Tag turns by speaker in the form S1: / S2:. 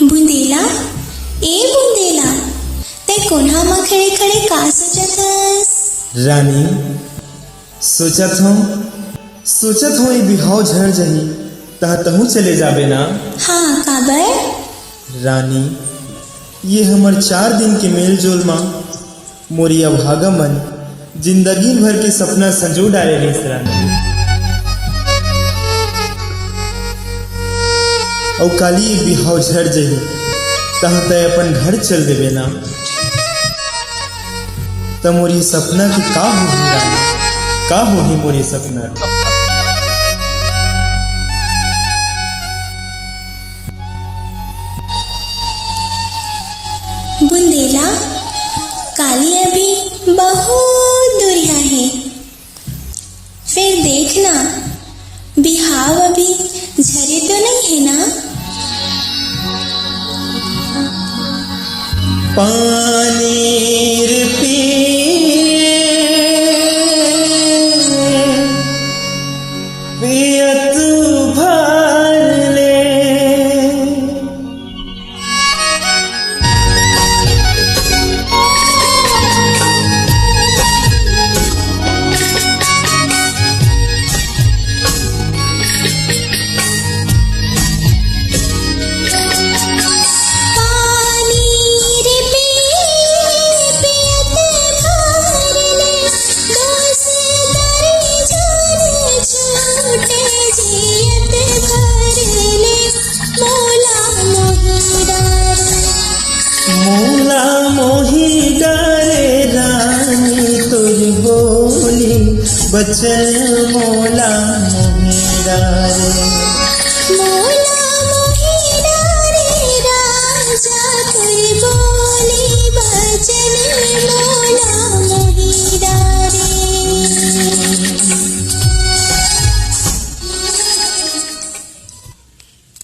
S1: बुंदेला, ए बुंदेला, ते कोन्हा मा खड़े खड़े का सोचत हस?
S2: रानी, सोचत हूँ ये बिहाव झड़ जही तहु चले जाबे ना।
S1: हाँ काबर?
S2: रानी, ये हमर 4 दिन के मेल जोल माँ मोरी अभागा मन जिंदगी भर के सपना संजो डाले रही रानी। और काली ये बिहाव झड़ जही तह तय अपन घर चल देवे ना। त मोरी सपना की का होही रानी, का होही मोरी सपना।
S1: बुंदेला, काली अभी बहुत दूरिया है, फिर देखना बिहाव अभी झरे तो नहीं है ना?
S2: पानी पियत भर ले, मोला मोही डारे रानी तुझ बोली बचन मोला मोही डारे।